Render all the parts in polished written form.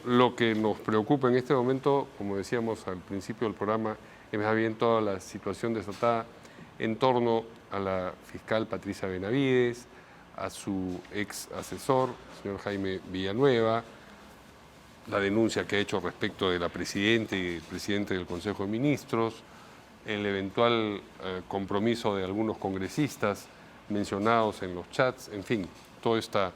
Lo que nos preocupa en este momento, como decíamos al principio del programa, es más bien toda la situación desatada en torno a la fiscal Patricia Benavides, a su ex asesor, señor Jaime Villanueva, la denuncia que ha hecho respecto de la presidenta y el presidente del Consejo de Ministros, el eventual compromiso de algunos congresistas mencionados en los chats, en fin, toda esta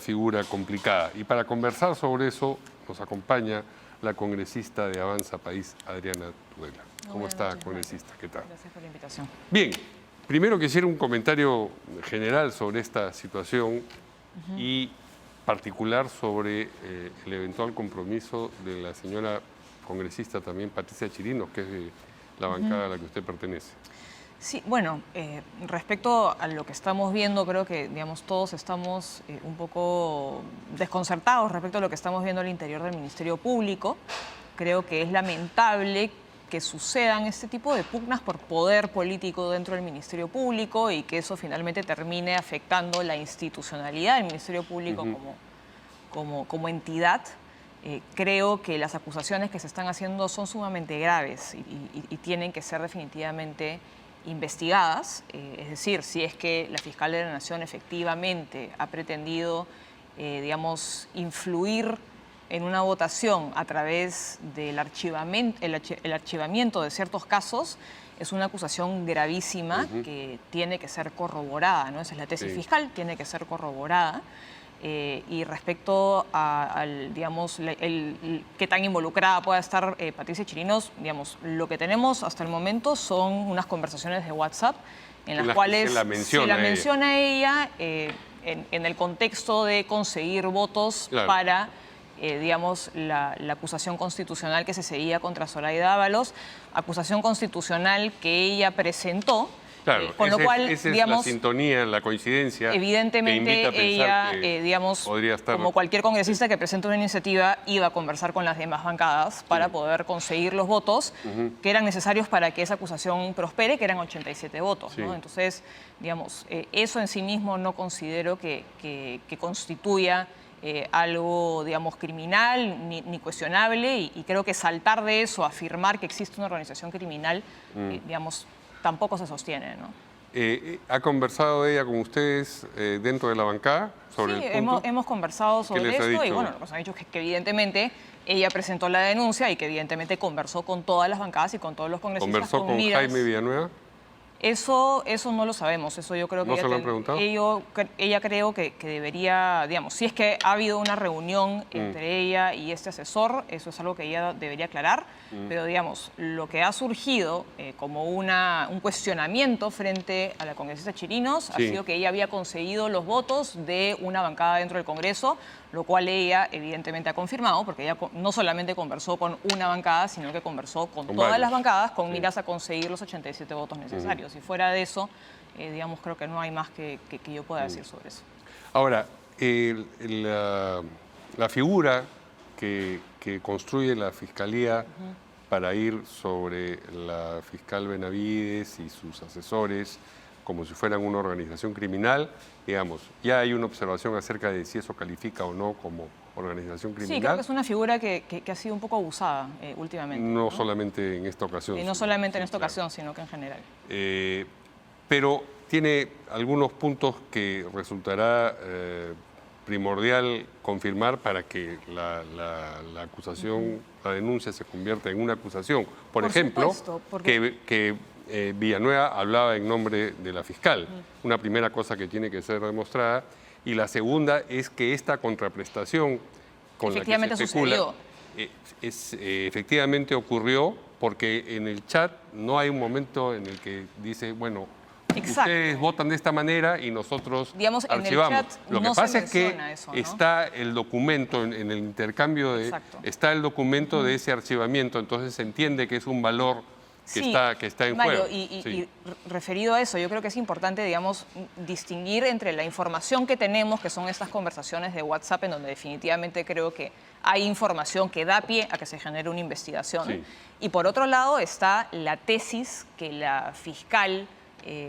figura complicada. Y para conversar sobre eso nos acompaña la congresista de Avanza País, Adriana Tudela. ¿Cómo está, congresista? ¿Qué tal? Gracias por la invitación. Bien, primero quisiera un comentario general sobre esta situación y particular sobre el eventual compromiso de la señora congresista también, Patricia Chirinos, que es de la bancada a la que usted pertenece. Sí, bueno, respecto a lo que estamos viendo, creo que, digamos, todos estamos un poco desconcertados respecto a lo que estamos viendo al interior del Ministerio Público. Creo que es lamentable que sucedan este tipo de pugnas por poder político dentro del Ministerio Público y que eso finalmente termine afectando la institucionalidad del Ministerio Público como entidad. Creo que las acusaciones que se están haciendo son sumamente graves y tienen que ser definitivamente investigadas, es decir, si es que la fiscal de la Nación efectivamente ha pretendido, digamos, influir en una votación a través del archivamiento de ciertos casos, es una acusación gravísima que tiene que ser corroborada, ¿no? Esa es la tesis fiscal, tiene que ser corroborada. Y respecto al, digamos, qué tan involucrada pueda estar Patricia Chirinos, digamos, lo que tenemos hasta el momento son unas conversaciones de WhatsApp en las cuales se la menciona ella en el contexto de conseguir votos para, digamos, la acusación constitucional que se seguía contra Zoraida Ábalos, acusación constitucional que ella presentó. Claro, con lo cual, esa digamos, es la sintonía, la coincidencia. Evidentemente ella, digamos, como cualquier congresista que presenta una iniciativa, iba a conversar con las demás bancadas para poder conseguir los votos que eran necesarios para que esa acusación prospere, que eran 87 votos, ¿no? Entonces, digamos, eso en sí mismo no considero que constituya algo, digamos, criminal ni cuestionable y creo que saltar de eso, afirmar que existe una organización criminal, digamos, tampoco se sostiene, ¿no? ¿Ha conversado ella con ustedes dentro de la bancada sobre el punto? Hemos conversado sobre esto y bueno, lo que nos ha dicho es que evidentemente ella presentó la denuncia y que evidentemente conversó con todas las bancadas y con todos los congresistas. ¿Conversó con Jaime Villanueva? Eso no lo sabemos, eso yo creo que ¿No se lo han preguntado? Ella creo que debería, digamos, si es que ha habido una reunión entre ella y este asesor, eso es algo que ella debería aclarar, pero digamos, lo que ha surgido como un cuestionamiento frente a la congresista Chirinos ha sido que ella había conseguido los votos de una bancada dentro del Congreso, lo cual ella evidentemente ha confirmado, porque ella no solamente conversó con una bancada, sino que conversó con todas las bancadas con miras a conseguir los 87 votos necesarios. Si fuera de eso, digamos, creo que no hay más que yo pueda decir sobre eso. Ahora, la figura que construye la Fiscalía para ir sobre la fiscal Benavides y sus asesores como si fueran una organización criminal, digamos, ya hay una observación acerca de si eso califica o no como organización criminal. Sí, creo que es una figura que ha sido un poco abusada últimamente. No solamente en esta ocasión. Y no solamente en esta ocasión, sino que en general. Pero tiene algunos puntos que resultará primordial confirmar para que la acusación, la denuncia se convierta en una acusación. Por ejemplo, supuesto, que Villanueva hablaba en nombre de la fiscal. Una primera cosa que tiene que ser demostrada. Y la segunda es que esta contraprestación con la que se especula efectivamente ocurrió, porque en el chat no hay un momento en el que dice, bueno, ustedes votan de esta manera y nosotros archivamos. En el chat Lo que pasa es que está el documento, en el intercambio, está el documento de ese archivamiento, entonces se entiende que es un valor que está en Mario, juego. Y referido a eso, yo creo que es importante, digamos, distinguir entre la información que tenemos, que son estas conversaciones de WhatsApp, en donde definitivamente creo que hay información que da pie a que se genere una investigación. Y por otro lado está la tesis que la fiscal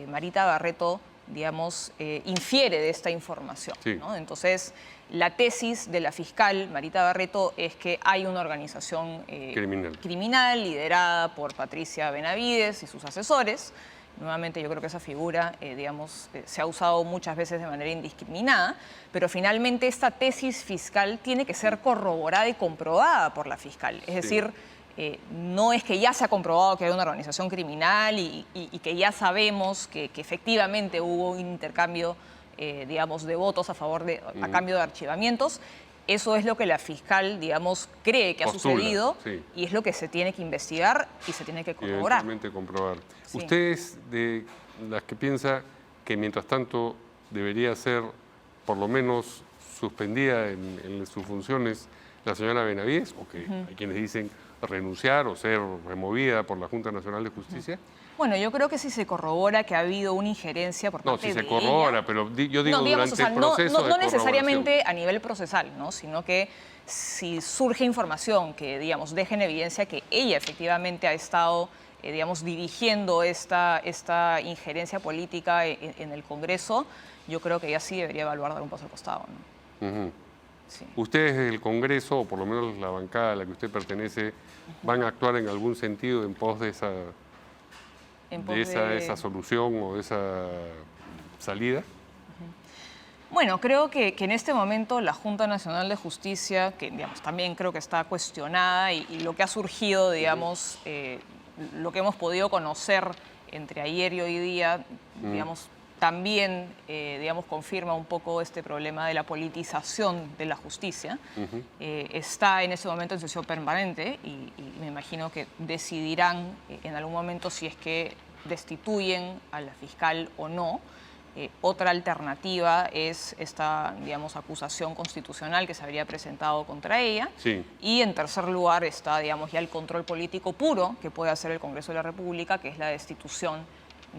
Marita Barreto digamos, infiere de esta información, Sí. ¿no? Entonces, la tesis de la fiscal Marita Barreto es que hay una organización criminal liderada por Patricia Benavides y sus asesores. Nuevamente yo creo que esa figura, digamos, se ha usado muchas veces de manera indiscriminada, pero finalmente esta tesis fiscal tiene que ser corroborada y comprobada por la fiscal. Es decir, no es que ya se ha comprobado que hay una organización criminal y que ya sabemos que efectivamente hubo un intercambio, digamos, de votos a favor de, a cambio de archivamientos. Eso es lo que la fiscal, digamos, cree que ha sucedido y es lo que se tiene que investigar y se tiene que corroborar. Comprobar. Sí. ¿Usted es de las que piensa que mientras tanto debería ser por lo menos suspendida en sus funciones la señora Benavides, o que hay quienes dicen renunciar o ser removida por la Junta Nacional de Justicia? Bueno, yo creo que si se corrobora que ha habido una injerencia por parte de ella... No, si se corrobora, pero yo digo no, digamos, durante el proceso no necesariamente a nivel procesal, ¿no? Sino que si surge información que, digamos, deje en evidencia que ella efectivamente ha estado, digamos, dirigiendo esta injerencia política en el Congreso, yo creo que ella sí debería evaluar dar un paso al costado, ¿no? Sí. ¿Ustedes desde el Congreso, o por lo menos la bancada a la que usted pertenece, van a actuar en algún sentido en pos de esa solución o de esa salida? Bueno, creo que en este momento la Junta Nacional de Justicia, que digamos, también creo que está cuestionada y lo que ha surgido, digamos, lo que hemos podido conocer entre ayer y hoy día, digamos, también, digamos, confirma un poco este problema de la politización de la justicia. Está en ese momento en sesión permanente y me imagino que decidirán en algún momento si es que destituyen a la fiscal o no. Otra alternativa es esta, digamos, acusación constitucional que se habría presentado contra ella. Sí. Y en tercer lugar está, digamos, ya el control político puro que puede hacer el Congreso de la República, que es la destitución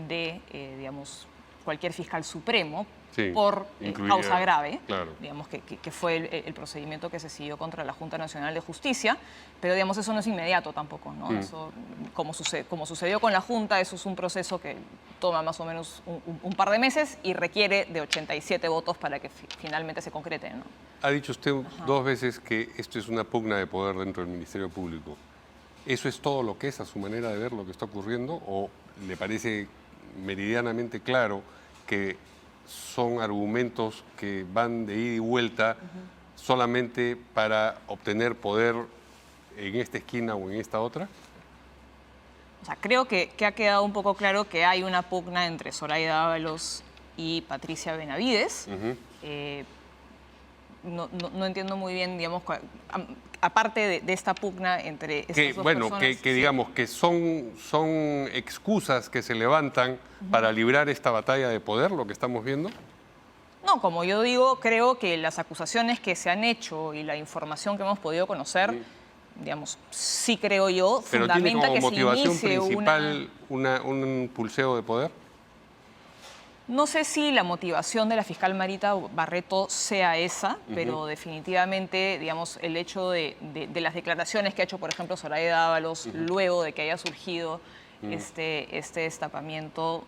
de, digamos, cualquier fiscal supremo por causa grave, digamos, que fue el procedimiento que se siguió contra la Junta Nacional de Justicia, pero digamos eso no es inmediato tampoco, ¿no? Eso, como sucedió con la Junta, eso es un proceso que toma más o menos un par de meses y requiere de 87 votos para que finalmente se concrete, ¿no? Ha dicho usted dos veces que esto es una pugna de poder dentro del Ministerio Público. ¿Eso es todo lo que es a su manera de ver lo que está ocurriendo o le parece meridianamente claro que son argumentos que van de ida y vuelta solamente para obtener poder en esta esquina o en esta otra? O sea, creo que ha quedado un poco claro que hay una pugna entre Zoraida Ábalos y Patricia Benavides. No entiendo muy bien, digamos, aparte de esta pugna entre estas dos personas. Que digamos que son excusas que se levantan para librar esta batalla de poder, lo que estamos viendo. No, como yo digo, creo que las acusaciones que se han hecho y la información que hemos podido conocer, digamos, sí creo yo, fundamenta que se inicie ¿Pero tiene como motivación principal un pulseo de poder? No sé si la motivación de la fiscal Marita Barreto sea esa, pero definitivamente, digamos, el hecho de las declaraciones que ha hecho, por ejemplo, Zoraida Ábalos, luego de que haya surgido este destapamiento,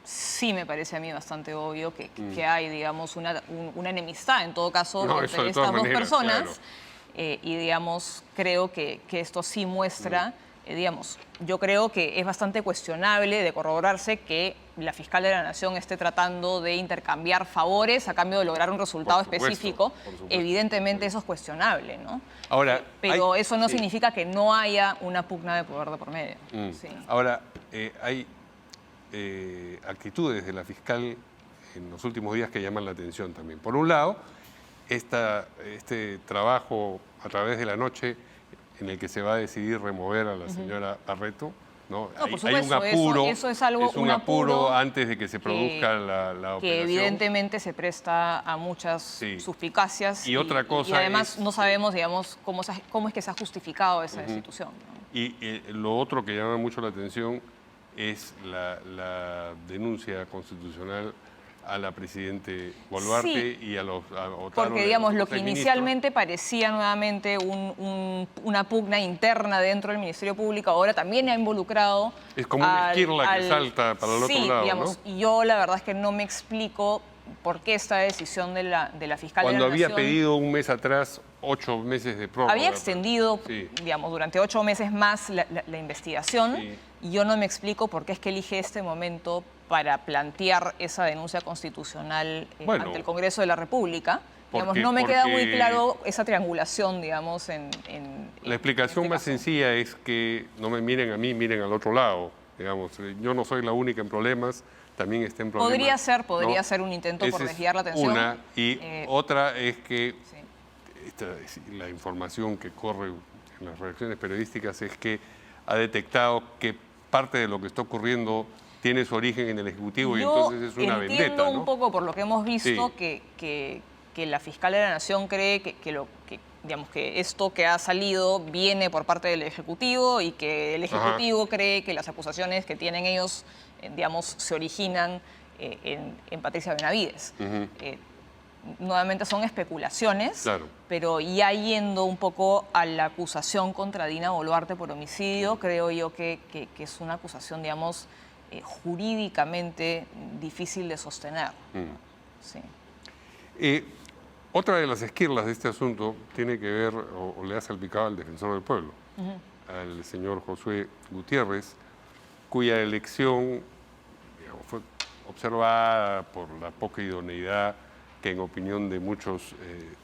sí me parece a mí bastante obvio que hay, digamos, una enemistad, en todo caso, entre estas dos personas. Claro. Y, digamos, creo que esto sí muestra... digamos, yo creo que es bastante cuestionable de corroborarse que la fiscal de la Nación esté tratando de intercambiar favores a cambio de lograr un resultado específico. Evidentemente eso es cuestionable, ¿no? Ahora, pero eso no significa que no haya una pugna de poder de por medio. Ahora, hay actitudes de la fiscal en los últimos días que llaman la atención también. Por un lado, este trabajo a través de la noche en el que se va a decidir remover a la señora Barreto, ¿no? Por supuesto, hay un apuro, eso es algo, un apuro antes de que se produzca la operación. Que evidentemente se presta a muchas suspicacias. Y otra cosa y además no sabemos, digamos, cómo es que se ha justificado esa destitución, ¿no? Y lo otro que llama mucho la atención es la denuncia constitucional a la Presidente Boluarte y a Otárola. Porque, digamos, lo que inicialmente parecía nuevamente una pugna interna dentro del Ministerio Público, ahora también ha involucrado... Es como una esquirla que salta para el otro lado, digamos, ¿no? Y yo la verdad es que no me explico por qué esta decisión de la fiscal de la Nación... Cuando había pedido un mes atrás 8 meses de prórroga. Había extendido, digamos, durante 8 meses más la investigación, y yo no me explico por qué es que elige este momento para plantear esa denuncia constitucional ante el Congreso de la República. Digamos, no me queda muy claro esa triangulación, digamos, La explicación más sencilla es que no me miren a mí, miren al otro lado. Digamos, yo no soy la única en problemas, también está en problemas. Podría ser un intento por desviar la atención. Una, y otra es que la información que corre en las redacciones periodísticas es que ha detectado que parte de lo que está ocurriendo tiene su origen en el Ejecutivo y entonces es una vendetta, ¿no? Entiendo un poco por lo que hemos visto que la fiscal de la Nación cree digamos, que esto que ha salido viene por parte del Ejecutivo y que el Ejecutivo cree que las acusaciones que tienen ellos, digamos, se originan en Patricia Benavides. Nuevamente son especulaciones, pero ya yendo un poco a la acusación contra Dina Boluarte por homicidio, creo yo que es una acusación, digamos, jurídicamente difícil de sostener. Otra de las esquirlas de este asunto tiene que ver, o le ha salpicado al defensor del pueblo, al señor Josué Gutiérrez, cuya elección, digamos, fue observada por la poca idoneidad que en opinión de muchos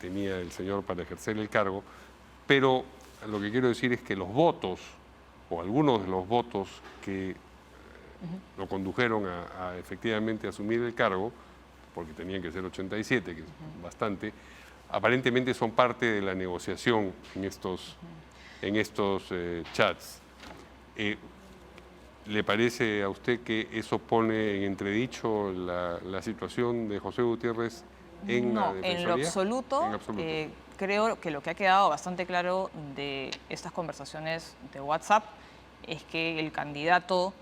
tenía el señor para ejercer el cargo, pero lo que quiero decir es que los votos, o algunos de los votos que lo condujeron a efectivamente asumir el cargo, porque tenían que ser 87, que es bastante, aparentemente son parte de la negociación en estos chats. ¿Le parece a usted que eso pone en entredicho la situación de José Gutiérrez en la Defensoría? En lo absoluto. Creo que lo que ha quedado bastante claro de estas conversaciones de WhatsApp es que el candidato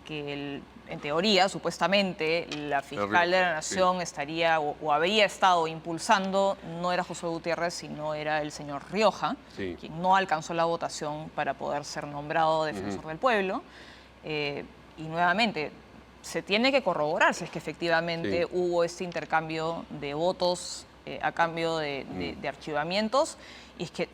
que en teoría, supuestamente, la fiscal de la Nación estaría o habría estado impulsando, no era José Gutiérrez, sino era el señor Rioja, quien no alcanzó la votación para poder ser nombrado defensor del pueblo. Y nuevamente, se tiene que corroborar si es que efectivamente hubo este intercambio de votos a cambio de archivamientos.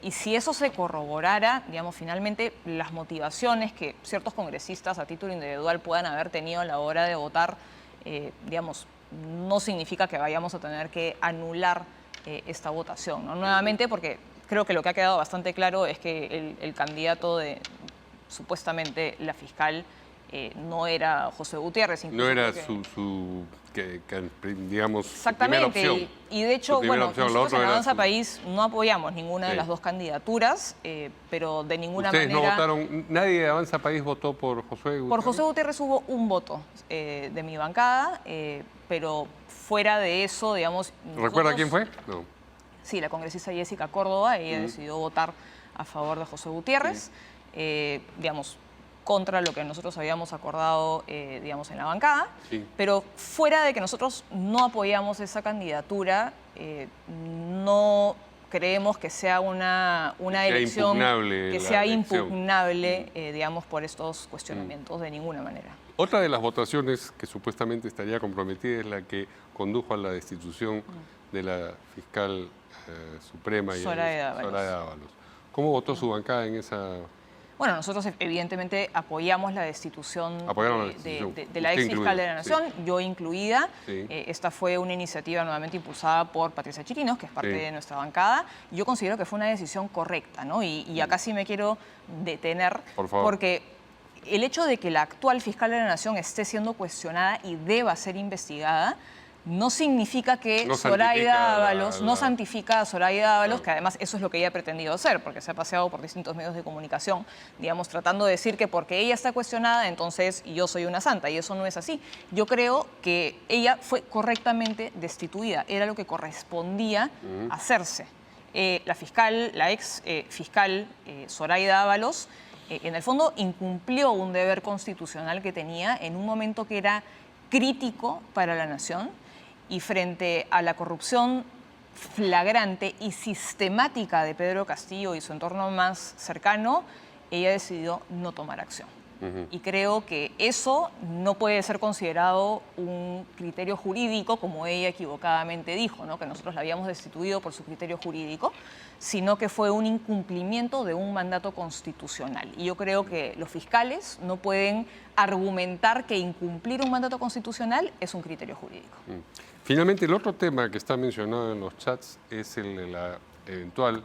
Y si eso se corroborara, digamos, finalmente las motivaciones que ciertos congresistas a título individual puedan haber tenido a la hora de votar, digamos, no significa que vayamos a tener que anular esta votación, ¿no? Nuevamente, porque creo que lo que ha quedado bastante claro es que el candidato de, supuestamente, la fiscal no era José Gutiérrez. No era digamos, exactamente, su primera opción. Y de hecho, bueno, nosotros en Avanza País no apoyamos ninguna de las dos candidaturas, pero de ninguna manera... ¿Ustedes no votaron? ¿Nadie de Avanza País votó por José Gutiérrez? Por José Gutiérrez hubo un voto de mi bancada, pero fuera de eso, digamos... ¿Recuerda quién fue? No. Sí, la congresista Jessica Córdoba, ella decidió votar a favor de José Gutiérrez, digamos, contra lo que nosotros habíamos acordado, digamos, en la bancada. Pero fuera de que nosotros no apoyamos esa candidatura, no creemos que sea una elección que sea impugnable, digamos, por estos cuestionamientos de ninguna manera. Otra de las votaciones que supuestamente estaría comprometida es la que condujo a la destitución de la fiscal suprema Zoraida Ábalos. ¿Cómo votó su bancada en esa...? Bueno, nosotros evidentemente apoyamos la destitución de la ex fiscal de la Nación, yo incluida. Esta fue una iniciativa nuevamente impulsada por Patricia Chirinos, que es parte de nuestra bancada. Yo considero que fue una decisión correcta, ¿no? Y acá sí me quiero detener, porque el hecho de que la actual fiscal de la Nación esté siendo cuestionada y deba ser investigada no significa que Zoraida Ábalos, no santifica a Zoraida Ábalos, que además eso es lo que ella ha pretendido hacer, porque se ha paseado por distintos medios de comunicación, digamos, tratando de decir que porque ella está cuestionada, entonces yo soy una santa, y eso no es así. Yo creo que ella fue correctamente destituida, era lo que correspondía hacerse. La ex fiscal Zoraida Ábalos, en el fondo incumplió un deber constitucional que tenía en un momento que era crítico para la nación, y frente a la corrupción flagrante y sistemática de Pedro Castillo y su entorno más cercano, ella decidió no tomar acción. Y creo que eso no puede ser considerado un criterio jurídico, como ella equivocadamente dijo, ¿no? Que nosotros la habíamos destituido por su criterio jurídico, sino que fue un incumplimiento de un mandato constitucional. Y yo creo que los fiscales no pueden argumentar que incumplir un mandato constitucional es un criterio jurídico. Finalmente, el otro tema que está mencionado en los chats es el de la eventual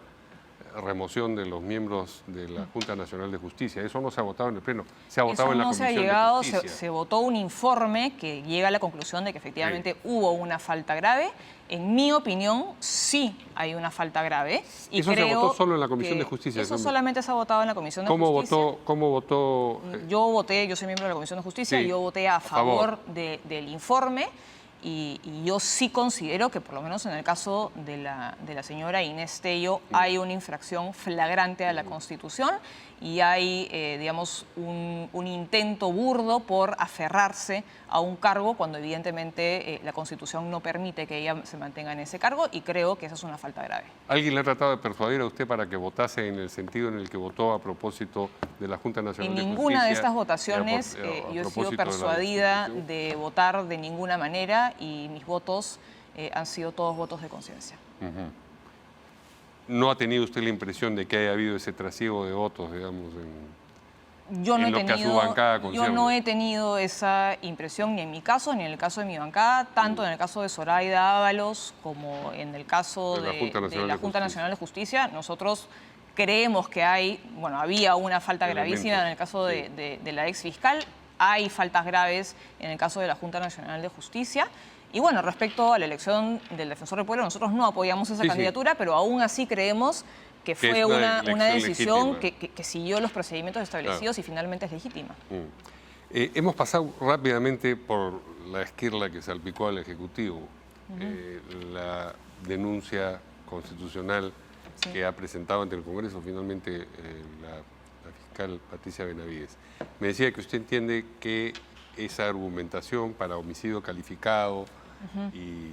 remoción de los miembros de la Junta Nacional de Justicia. Eso no se ha votado en el Pleno, se ha votado en la Comisión de Justicia. Se votó un informe que llega a la conclusión de que efectivamente hubo una falta grave. En mi opinión, sí hay una falta grave. Y eso creo se votó solo en la Comisión de Justicia. Eso solamente se ha votado en la Comisión de Justicia. ¿Cómo votó? Yo soy miembro de la Comisión de Justicia, yo voté a favor del informe. Y yo sí considero que, por lo menos en el caso de la señora Inés Tello, hay una infracción flagrante a la Constitución y hay, digamos, un intento burdo por aferrarse a un cargo cuando evidentemente la Constitución no permite que ella se mantenga en ese cargo, y creo que esa es una falta grave. ¿Alguien le ha tratado de persuadir a usted para que votase en el sentido en el que votó a propósito de la Junta Nacional de Justicia? En ninguna de estas votaciones yo he sido persuadida de votar de ninguna manera, y mis votos han sido todos votos de conciencia. ¿No ha tenido usted la impresión de que haya habido ese trasiego de votos, digamos, yo no he tenido esa impresión, ni en mi caso, ni en el caso de mi bancada, tanto en el caso de Zoraida Ábalos como en el caso de la Junta Nacional de Justicia. Nosotros creemos que había una falta gravísima en el caso de la ex fiscal, hay faltas graves en el caso de la Junta Nacional de Justicia. Y bueno, respecto a la elección del Defensor del Pueblo, nosotros no apoyamos esa candidatura, pero aún así creemos que fue una decisión que siguió los procedimientos establecidos y finalmente es legítima. Hemos pasado rápidamente por la esquirla que salpicó al Ejecutivo, la denuncia constitucional que ha presentado ante el Congreso finalmente la fiscal Patricia Benavides. Me decía que usted entiende que esa argumentación para homicidio calificado y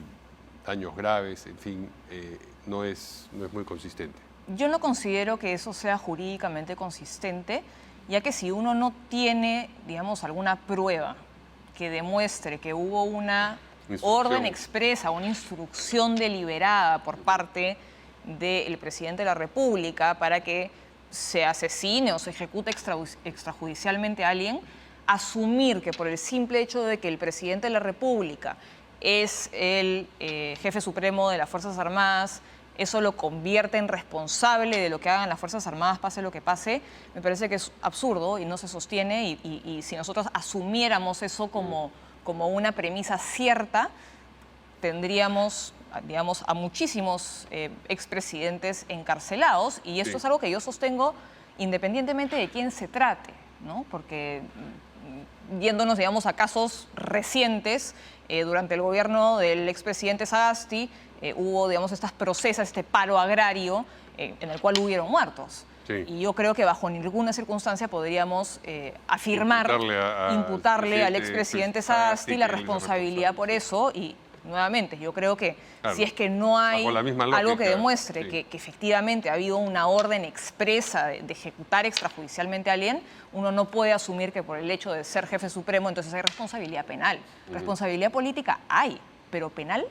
daños graves, en fin, no es muy consistente. Yo no considero que eso sea jurídicamente consistente, ya que si uno no tiene, digamos, alguna prueba que demuestre que hubo una orden expresa, una instrucción deliberada por parte del presidente de la República para que se asesine o se ejecute extrajudicialmente a alguien, asumir que por el simple hecho de que el presidente de la República es el jefe supremo de las Fuerzas Armadas, eso lo convierte en responsable de lo que hagan las Fuerzas Armadas, pase lo que pase, me parece que es absurdo y no se sostiene. Y si nosotros asumiéramos eso como una premisa cierta, tendríamos, digamos, a muchísimos expresidentes encarcelados, y esto es algo que yo sostengo independientemente de quién se trate, ¿no? Porque yéndonos, digamos, a casos recientes, durante el gobierno del expresidente Sagasti hubo, digamos, estas procesas, este paro agrario en el cual hubieron muertos. Y yo creo que bajo ninguna circunstancia podríamos imputarle al expresidente Sagasti la responsabilidad por eso. Y nuevamente, yo creo que si es que no hay algo que demuestre que efectivamente ha habido una orden expresa de ejecutar extrajudicialmente a alguien, uno no puede asumir que por el hecho de ser jefe supremo entonces hay responsabilidad penal. Responsabilidad política hay, pero penal,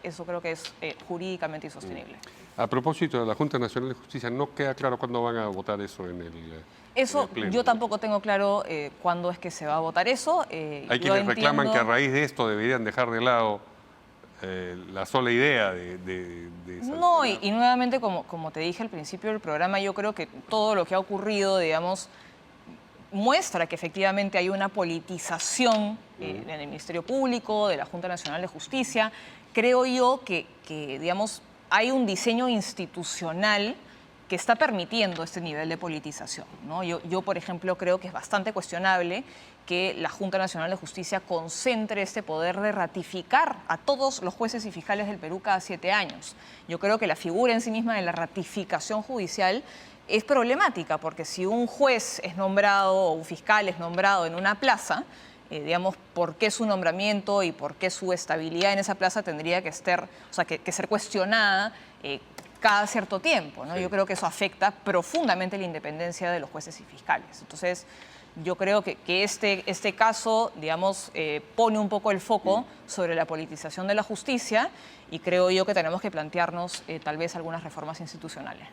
eso creo que es jurídicamente insostenible. A propósito de la Junta Nacional de Justicia, no queda claro cuándo van a votar eso en el Pleno. Yo tampoco tengo claro cuándo es que se va a votar eso. Hay quienes reclaman que a raíz de esto deberían dejar de lado la sola idea de no, y nuevamente, como te dije al principio del programa, yo creo que todo lo que ha ocurrido, digamos, muestra que efectivamente hay una politización en el Ministerio Público, de la Junta Nacional de Justicia. Creo yo que digamos, hay un diseño institucional que está permitiendo este nivel de politización, ¿no? Yo, por ejemplo, creo que es bastante cuestionable que la Junta Nacional de Justicia concentre este poder de ratificar a todos los jueces y fiscales del Perú cada 7 años. Yo creo que la figura en sí misma de la ratificación judicial es problemática, porque si un juez es nombrado o un fiscal es nombrado en una plaza, digamos, por qué su nombramiento y por qué su estabilidad en esa plaza tendría que estar, o sea, que ser cuestionada cada cierto tiempo, ¿no? Sí. Yo creo que eso afecta profundamente la independencia de los jueces y fiscales. Entonces, yo creo que este caso, digamos, pone un poco el foco sobre la politización de la justicia y creo yo que tenemos que plantearnos tal vez algunas reformas institucionales.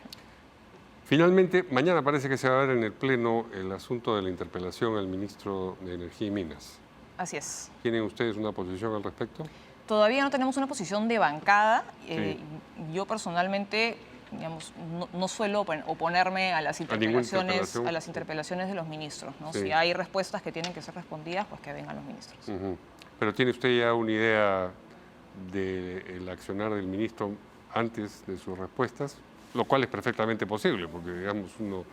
Finalmente, mañana parece que se va a ver en el Pleno el asunto de la interpelación al ministro de Energía y Minas. Así es. ¿Tienen ustedes una posición al respecto? Todavía no tenemos una posición de bancada. Sí. Yo personalmente, digamos, no suelo oponerme a las interpelaciones de los ministros, ¿no? Sí. Si hay respuestas que tienen que ser respondidas, pues que vengan los ministros. Pero ¿tiene usted ya una idea del accionar del ministro antes de sus respuestas? Lo cual es perfectamente posible, porque digamos uno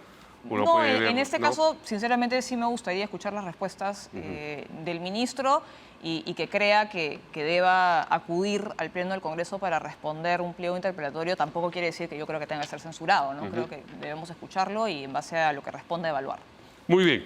No, puede ver, en este ¿no? caso, sinceramente, sí me gustaría escuchar las respuestas del ministro y que crea que deba acudir al Pleno del Congreso para responder un pliego interpelatorio. Tampoco quiere decir que yo creo que tenga que ser censurado, ¿no? Creo que debemos escucharlo y en base a lo que responda evaluar. Muy bien.